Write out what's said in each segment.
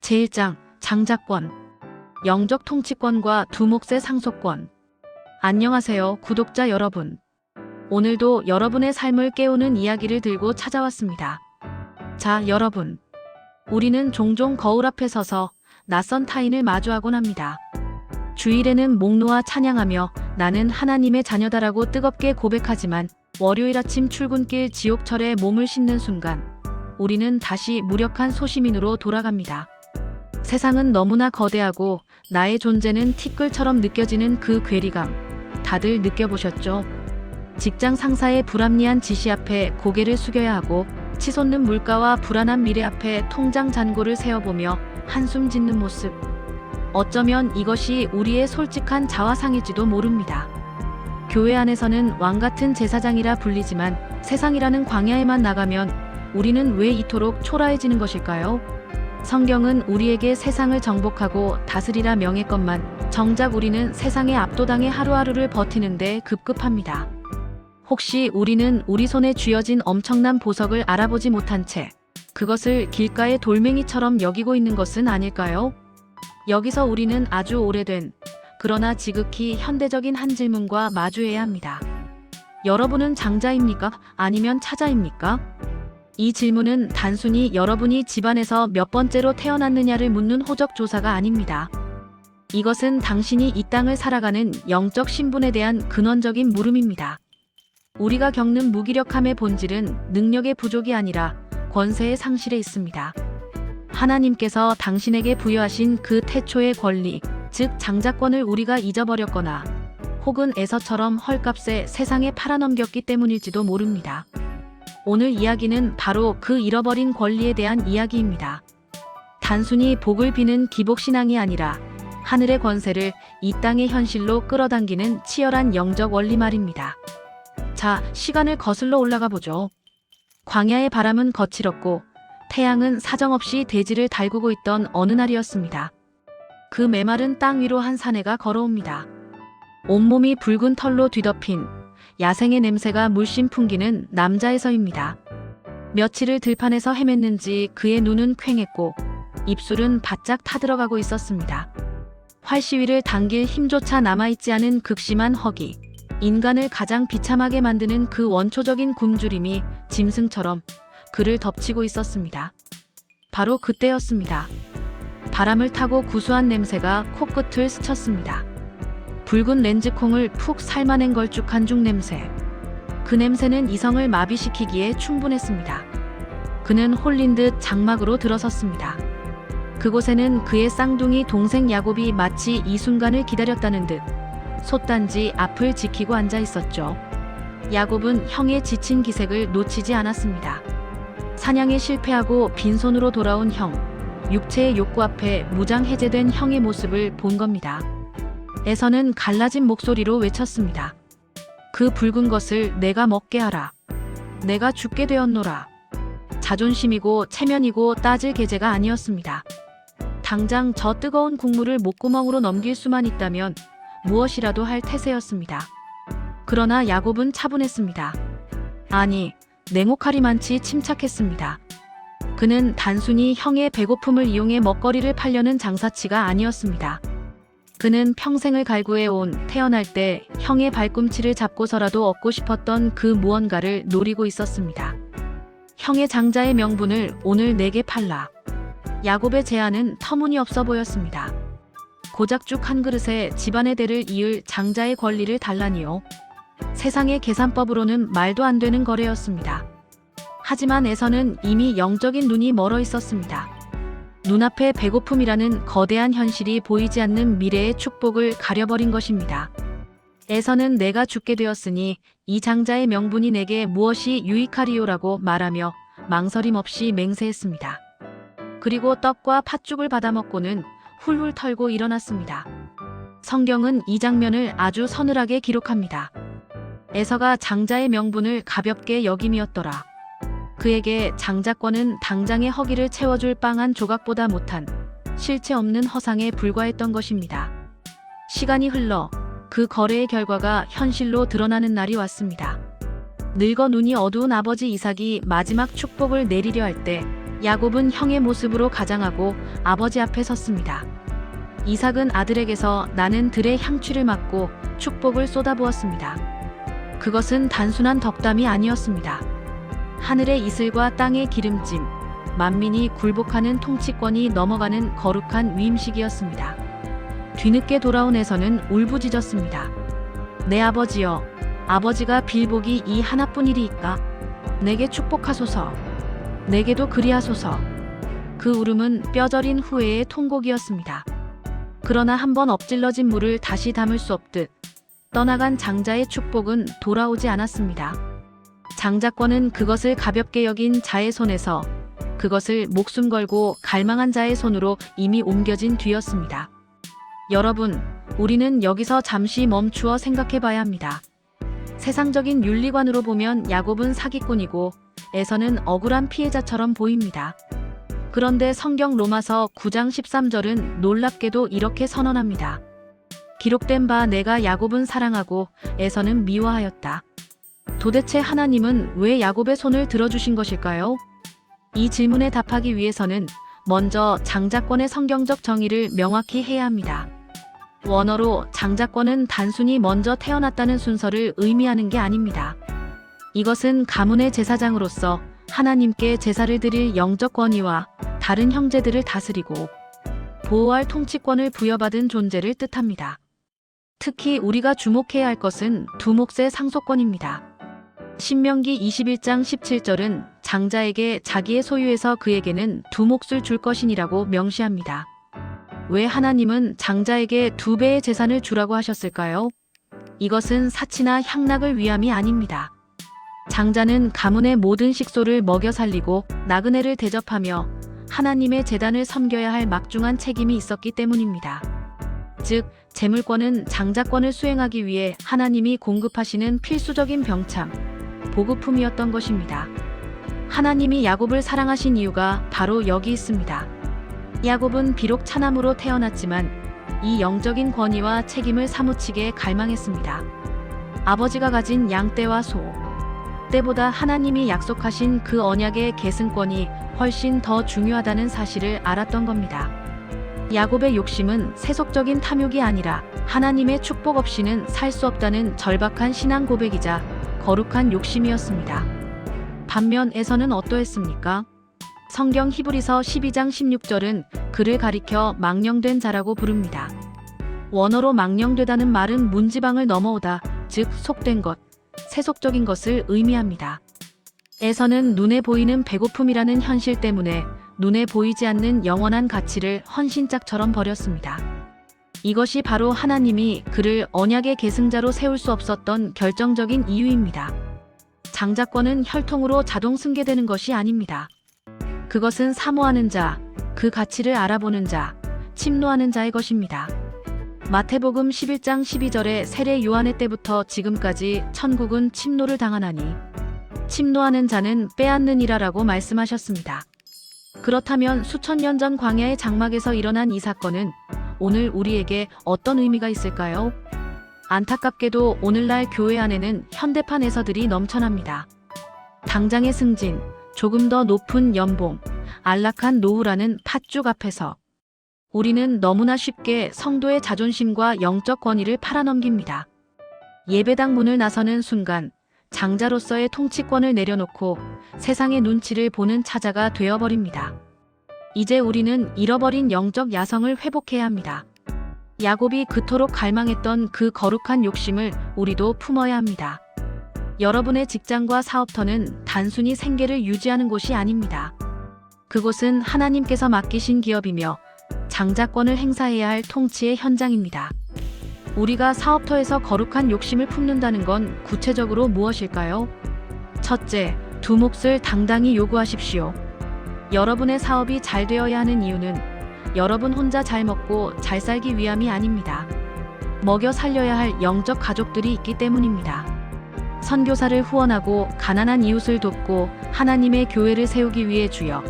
제1장 장자권, 영적 통치권과 두목세 상속권. 안녕하세요, 구독자 여러분. 오늘도 여러분의 삶을 깨우는 이야기를 들고 찾아왔습니다. 자, 여러분. 우리는 종종 거울 앞에 서서 낯선 타인을 마주하곤 합니다. 주일에는 목 놓아 찬양하며 나는 하나님의 자녀다라고 뜨겁게 고백하지만 월요일 아침 출근길 지옥철에 몸을 싣는 순간 우리는 다시 무력한 소시민으로 돌아갑니다. 세상은 너무나 거대하고 나의 존재는 티끌처럼 느껴지는 그 괴리감, 다들 느껴보셨죠? 직장 상사의 불합리한 지시 앞에 고개를 숙여야 하고 치솟는 물가와 불안한 미래 앞에 통장 잔고를 세어보며 한숨 짓는 모습. 어쩌면 이것이 우리의 솔직한 자화상일지도 모릅니다. 교회 안에서는 왕같은 제사장이라 불리지만 세상이라는 광야에만 나가면 우리는 왜 이토록 초라해지는 것일까요? 성경은 우리에게 세상을 정복하고 다스리라 명했건만 정작 우리는 세상에 압도당해 하루하루를 버티는데 급급합니다. 혹시 우리는 우리 손에 쥐어진 엄청난 보석을 알아보지 못한 채 그것을 길가의 돌멩이처럼 여기고 있는 것은 아닐까요? 여기서 우리는 아주 오래된, 그러나 지극히 현대적인 한 질문과 마주해야 합니다. 여러분은 장자입니까? 아니면 차자입니까? 이 질문은 단순히 여러분이 집안에서 몇 번째로 태어났느냐를 묻는 호적 조사가 아닙니다. 이것은 당신이 이 땅을 살아가는 영적 신분에 대한 근원적인 물음입니다. 우리가 겪는 무기력함의 본질은 능력의 부족이 아니라 권세의 상실에 있습니다. 하나님께서 당신에게 부여하신 그 태초의 권리, 즉 장자권을 우리가 잊어버렸거나 혹은 에서처럼 헐값에 세상에 팔아넘겼기 때문일지도 모릅니다. 오늘 이야기는 바로 그 잃어버린 권리에 대한 이야기입니다. 단순히 복을 비는 기복신앙이 아니라 하늘의 권세를 이 땅의 현실로 끌어당기는 치열한 영적 원리 말입니다. 자, 시간을 거슬러 올라가 보죠. 광야의 바람은 거칠었고 태양은 사정없이 대지를 달구고 있던 어느 날이었습니다. 그 메마른 땅 위로 한 사내가 걸어옵니다. 온몸이 붉은 털로 뒤덮인 야생의 냄새가 물씬 풍기는 남자에서입니다. 며칠을 들판에서 헤맸는지 그의 눈은 퀭했고 입술은 바짝 타들어가고 있었습니다. 활시위를 당길 힘조차 남아있지 않은 극심한 허기, 인간을 가장 비참하게 만드는 그 원초적인 굶주림이 짐승처럼 그를 덮치고 있었습니다. 바로 그때였습니다. 바람을 타고 구수한 냄새가 코끝을 스쳤습니다. 붉은 렌즈콩을 푹 삶아낸 걸쭉한 죽 냄새. 그 냄새는 이성을 마비시키기에 충분했습니다. 그는 홀린 듯 장막으로 들어섰습니다. 그곳에는 그의 쌍둥이 동생 야곱이 마치 이 순간을 기다렸다는 듯 솥단지 앞을 지키고 앉아 있었죠. 야곱은 형의 지친 기색을 놓치지 않았습니다. 사냥에 실패하고 빈손으로 돌아온 형, 육체의 욕구 앞에 무장해제된 형의 모습을 본 겁니다. 에서는 갈라진 목소리로 외쳤습니다. 그 붉은 것을 내가 먹게 하라. 내가 죽게 되었노라. 자존심이고 체면이고 따질 계제가 아니었습니다. 당장 저 뜨거운 국물을 목구멍으로 넘길 수만 있다면 무엇이라도 할 태세였습니다. 그러나 야곱은 차분했습니다. 아니, 냉혹하리만치 침착했습니다. 그는 단순히 형의 배고픔을 이용해 먹거리를 팔려는 장사치가 아니었습니다. 그는 평생을 갈구해온 태어날 때 형의 발꿈치를 잡고서라도 얻고 싶었던 그 무언가를 노리고 있었습니다. 형의 장자의 명분을 오늘 내게 팔라. 야곱의 제안은 터무니없어 보였습니다. 고작죽 한 그릇에 집안의 대를 이을 장자의 권리를 달라니요. 세상의 계산법으로는 말도 안 되는 거래였습니다. 하지만 에서는 이미 영적인 눈이 멀어 있었습니다. 눈앞에 배고픔이라는 거대한 현실이 보이지 않는 미래의 축복을 가려버린 것입니다. 에서는 내가 죽게 되었으니 이 장자의 명분이 내게 무엇이 유익하리요라고 말하며 망설임 없이 맹세했습니다. 그리고 떡과 팥죽을 받아먹고는 훌훌 털고 일어났습니다. 성경은 이 장면을 아주 서늘하게 기록합니다. 에서가 장자의 명분을 가볍게 여김이었더라. 그에게 장자권은 당장의 허기를 채워줄 빵 한 조각보다 못한 실체 없는 허상에 불과했던 것입니다. 시간이 흘러 그 거래의 결과가 현실로 드러나는 날이 왔습니다. 늙어 눈이 어두운 아버지 이삭이 마지막 축복을 내리려 할 때 야곱은 형의 모습으로 가장하고 아버지 앞에 섰습니다. 이삭은 아들에게서 나는 들의 향취를 맡고 축복을 쏟아부었습니다. 그것은 단순한 덕담이 아니었습니다. 하늘의 이슬과 땅의 기름짐, 만민이 굴복하는 통치권이 넘어가는 거룩한 위임식이었습니다. 뒤늦게 돌아온 에서는 울부짖었습니다. 내 아버지여, 아버지가 빌복이 이 하나뿐이리이까? 내게 축복하소서. 내게도 그리하소서. 그 울음은 뼈저린 후회의 통곡이었습니다. 그러나 한번 엎질러진 물을 다시 담을 수 없듯 떠나간 장자의 축복은 돌아오지 않았습니다. 장자권은 그것을 가볍게 여긴 자의 손에서, 그것을 목숨 걸고 갈망한 자의 손으로 이미 옮겨진 뒤였습니다. 여러분, 우리는 여기서 잠시 멈추어 생각해 봐야 합니다. 세상적인 윤리관으로 보면 야곱은 사기꾼이고 에서는 억울한 피해자처럼 보입니다. 그런데 성경 로마서 9장 13절은 놀랍게도 이렇게 선언합니다. 기록된 바 내가 야곱은 사랑하고 에서는 미워하였다. 도대체 하나님은 왜 야곱의 손을 들어주신 것일까요? 이 질문에 답하기 위해서는 먼저 장자권의 성경적 정의를 명확히 해야 합니다. 원어로 장자권은 단순히 먼저 태어났다는 순서를 의미하는 게 아닙니다. 이것은 가문의 제사장으로서 하나님께 제사를 드릴 영적 권위와 다른 형제들을 다스리고 보호할 통치권을 부여받은 존재를 뜻합니다. 특히 우리가 주목해야 할 것은 두 몫의 상속권입니다. 신명기 21장 17절은 장자에게 자기의 소유에서 그에게는 두 몫을 줄 것이니라고 명시합니다. 왜 하나님은 장자에게 2배의 재산을 주라고 하셨을까요? 이것은 사치나 향락을 위함이 아닙니다. 장자는 가문의 모든 식소를 먹여 살리고 나그네를 대접하며 하나님의 제단을 섬겨야 할 막중한 책임이 있었기 때문입니다. 즉, 재물권은 장자권을 수행하기 위해 하나님이 공급하시는 필수적인 병참, 보급품이었던 것입니다. 하나님이 야곱을 사랑하신 이유가 바로 여기 있습니다. 야곱은 비록 차남으로 태어났지만 이 영적인 권위와 책임을 사무치게 갈망했습니다. 아버지가 가진 양떼와 소, 때보다 하나님이 약속하신 그 언약의 계승권이 훨씬 더 중요하다는 사실을 알았던 겁니다. 야곱의 욕심은 세속적인 탐욕이 아니라 하나님의 축복 없이는 살 수 없다는 절박한 신앙 고백이자 거룩한 욕심이었습니다. 반면 에서는 어떠했습니까? 성경 히브리서 12장 16절은 그를 가리켜 망령된 자라고 부릅니다. 원어로 망령되다는 말은 문지방을 넘어오다, 즉 속된 것, 세속적인 것을 의미합니다. 에서는 눈에 보이는 배고픔이라는 현실 때문에 눈에 보이지 않는 영원한 가치를 헌신짝처럼 버렸습니다. 이것이 바로 하나님이 그를 언약의 계승자로 세울 수 없었던 결정적인 이유입니다. 장자권은 혈통으로 자동 승계되는 것이 아닙니다. 그것은 사모하는 자, 그 가치를 알아보는 자, 침노하는 자의 것입니다. 마태복음 11장 12절에 세례 요한의 때부터 지금까지 천국은 침노를 당하나니 침노하는 자는 빼앗느니라라고 말씀하셨습니다. 그렇다면 수천 년 전 광야의 장막에서 일어난 이 사건은 오늘 우리에게 어떤 의미가 있을까요? 안타깝게도 오늘날 교회 안에는 현대판 에서들이 넘쳐납니다. 당장의 승진, 조금 더 높은 연봉, 안락한 노후라는 팥죽 앞에서 우리는 너무나 쉽게 성도의 자존심과 영적 권위를 팔아넘깁니다. 예배당 문을 나서는 순간 장자로서의 통치권을 내려놓고 세상의 눈치를 보는 차자가 되어버립니다. 이제 우리는 잃어버린 영적 야성을 회복해야 합니다. 야곱이 그토록 갈망했던 그 거룩한 욕심을 우리도 품어야 합니다. 여러분의 직장과 사업터는 단순히 생계를 유지하는 곳이 아닙니다. 그곳은 하나님께서 맡기신 기업이며 장자권을 행사해야 할 통치의 현장입니다. 우리가 사업터에서 거룩한 욕심을 품는다는 건 구체적으로 무엇일까요? 첫째, 두 몫을 당당히 요구하십시오. 여러분의 사업이 잘 되어야 하는 이유는 여러분 혼자 잘 먹고 잘 살기 위함이 아닙니다. 먹여 살려야 할 영적 가족들이 있기 때문입니다. 선교사를 후원하고 가난한 이웃을 돕고 하나님의 교회를 세우기 위해 주여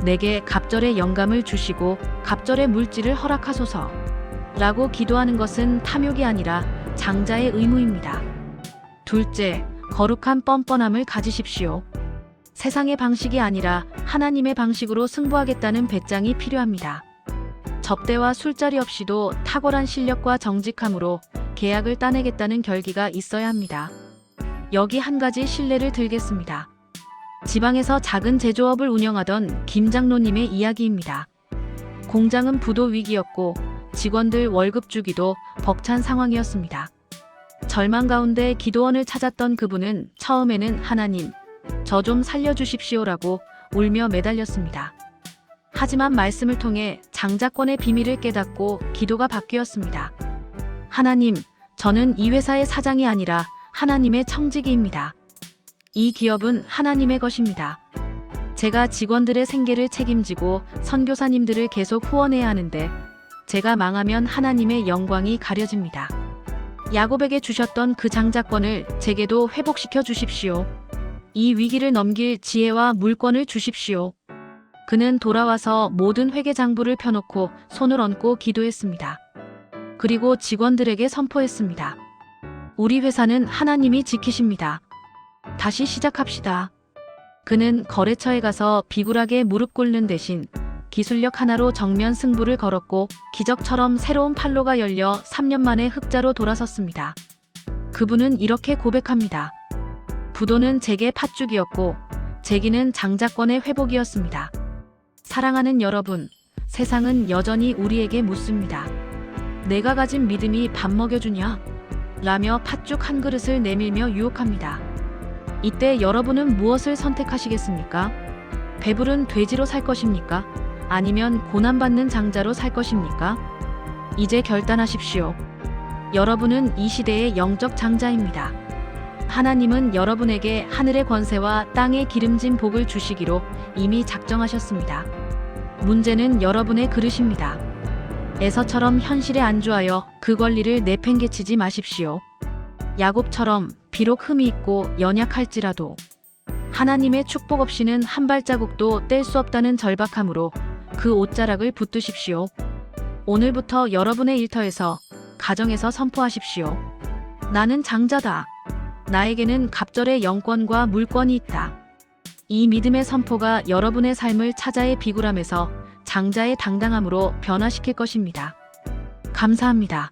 내게 갑절의 영감을 주시고 갑절의 물질을 허락하소서 라고 기도하는 것은 탐욕이 아니라 장자의 의무입니다. 둘째, 거룩한 뻔뻔함을 가지십시오. 세상의 방식이 아니라 하나님의 방식으로 승부하겠다는 배짱이 필요합니다. 접대와 술자리 없이도 탁월한 실력과 정직함으로 계약을 따내겠다는 결기가 있어야 합니다. 여기 한 가지 실례를 들겠습니다. 지방에서 작은 제조업을 운영하던 김 장로님의 이야기입니다. 공장은 부도 위기였고 직원들 월급 주기도 벅찬 상황이었습니다. 절망 가운데 기도원을 찾았던 그분은 처음에는 하나님, 저 좀 살려주십시오라고 울며 매달렸습니다. 하지만 말씀을 통해 장자권의 비밀을 깨닫고 기도가 바뀌었습니다. 하나님, 저는 이 회사의 사장이 아니라 하나님의 청지기입니다. 이 기업은 하나님의 것입니다. 제가 직원들의 생계를 책임지고 선교사님들을 계속 후원해야 하는데 제가 망하면 하나님의 영광이 가려집니다. 야곱에게 주셨던 그 장자권을 제게도 회복시켜 주십시오. 이 위기를 넘길 지혜와 물권을 주십시오. 그는 돌아와서 모든 회계장부를 펴놓고 손을 얹고 기도했습니다. 그리고 직원들에게 선포했습니다. 우리 회사는 하나님이 지키십니다. 다시 시작합시다. 그는 거래처에 가서 비굴하게 무릎 꿇는 대신 기술력 하나로 정면 승부를 걸었고 기적처럼 새로운 판로가 열려 3년 만에 흑자로 돌아섰습니다. 그분은 이렇게 고백합니다. 부도는 제게 팥죽이었고 제기는 장자권의 회복이었습니다. 사랑하는 여러분, 세상은 여전히 우리에게 묻습니다. 내가 가진 믿음이 밥 먹여주냐? 라며 팥죽 한 그릇을 내밀며 유혹합니다. 이때 여러분은 무엇을 선택하시겠습니까? 배부른 돼지로 살 것입니까? 아니면 고난받는 장자로 살 것입니까? 이제 결단하십시오. 여러분은 이 시대의 영적 장자입니다. 하나님은 여러분에게 하늘의 권세와 땅의 기름진 복을 주시기로 이미 작정하셨습니다. 문제는 여러분의 그릇입니다. 에서처럼 현실에 안주하여 그 권리를 내팽개치지 마십시오. 야곱처럼 비록 흠이 있고 연약할지라도 하나님의 축복 없이는 한 발자국도 뗄 수 없다는 절박함으로 그 옷자락을 붙드십시오. 오늘부터 여러분의 일터에서, 가정에서 선포하십시오. 나는 장자다. 나에게는 갑절의 영권과 물권이 있다. 이 믿음의 선포가 여러분의 삶을 차자의 비굴함에서 장자의 당당함으로 변화시킬 것입니다. 감사합니다.